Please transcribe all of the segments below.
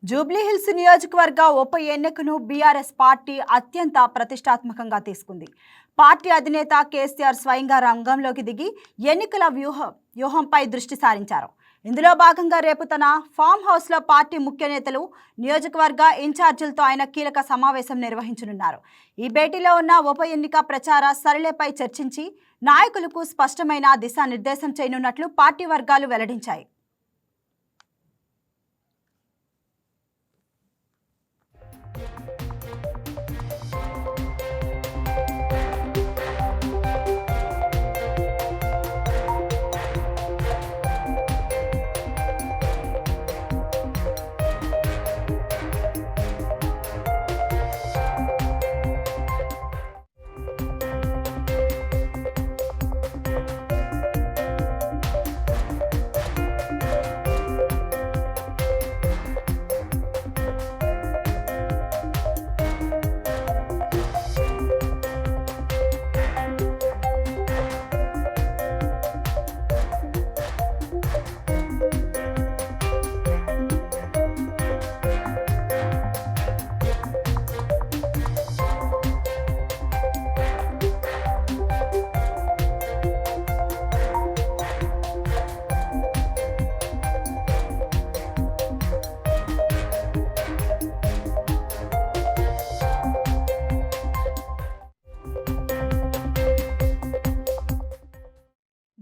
జూబ్లీహిల్స్ నియోజకవర్గ ఉప ఎన్నికను బీఆర్ఎస్ పార్టీ అత్యంత ప్రతిష్టాత్మకంగా తీసుకుంది. పార్టీ అధినేత కేసీఆర్ స్వయంగా రంగంలోకి దిగి ఎన్నికల వ్యూహంపై దృష్టి సారించారు. ఇందులో భాగంగా రేపు తన ఫామ్ హౌస్లో పార్టీ ముఖ్య నేతలు, నియోజకవర్గ ఇన్ఛార్జీలతో ఆయన కీలక సమావేశం నిర్వహించనున్నారు. ఈ భేటీలో ఉన్న ఉప ఎన్నిక ప్రచార సరళిపై చర్చించి నాయకులకు స్పష్టమైన దిశానిర్దేశం చేయనున్నట్లు పార్టీ వర్గాలు వెల్లడించాయి.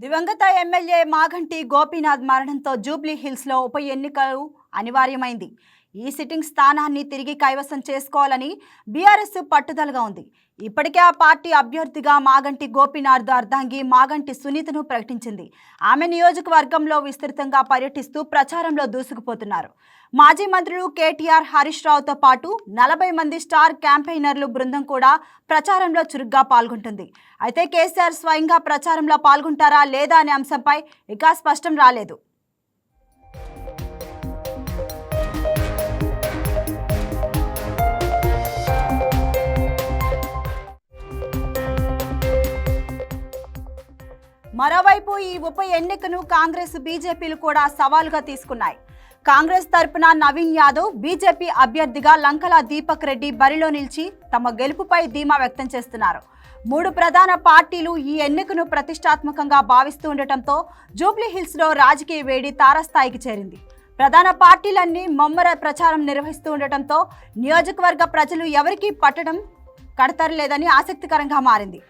దివంగత ఎమ్మెల్యే మాగంటి గోపీనాథ్ మరణంతో జూబ్లీహిల్స్లో ఉప ఎన్నికలు అనివార్యమైంది. ఈ సిట్టింగ్ స్థానాన్ని తిరిగి కైవసం చేసుకోవాలని బీఆర్ఎస్ పట్టుదలగా ఉంది. ఇప్పటికే ఆ పార్టీ అభ్యర్థిగా మాగంటి గోపీనాథ్ అర్ధాంగి మాగంటి సునీతను ప్రకటించింది. ఆమె నియోజకవర్గంలో విస్తృతంగా పర్యటిస్తూ ప్రచారంలో దూసుకుపోతున్నారు. మాజీ మంత్రులు కేటీఆర్, హరీష్ రావుతో పాటు 40 మంది స్టార్ క్యాంపెయినర్లు బృందం కూడా ప్రచారంలో చురుగ్గా పాల్గొంటుంది. అయితే కేసీఆర్ స్వయంగా ప్రచారంలో పాల్గొంటారా లేదా అనే అంశంపై ఇక స్పష్టం రాలేదు. మరోవైపు ఈ ఉప ఎన్నికను కాంగ్రెస్, బీజేపీలు కూడా సవాలుగా తీసుకున్నాయి. కాంగ్రెస్ తరపున నవీన్ యాదవ్, బీజేపీ అభ్యర్థిగా లంకల దీపక్ రెడ్డి బరిలో నిలిచి తమ గెలుపుపై ధీమా వ్యక్తం చేస్తున్నారు. 3 ప్రధాన పార్టీలు ఈ ఎన్నికను ప్రతిష్టాత్మకంగా భావిస్తూ ఉండటంతో జూబ్లీహిల్స్లో రాజకీయ వేడి తారస్థాయికి చేరింది. ప్రధాన పార్టీలన్నీ ముమ్మర ప్రచారం నిర్వహిస్తూ ఉండటంతో నియోజకవర్గ ప్రజలు ఎవరికీ పట్టడం కడతరలేదని ఆసక్తికరంగా మారింది.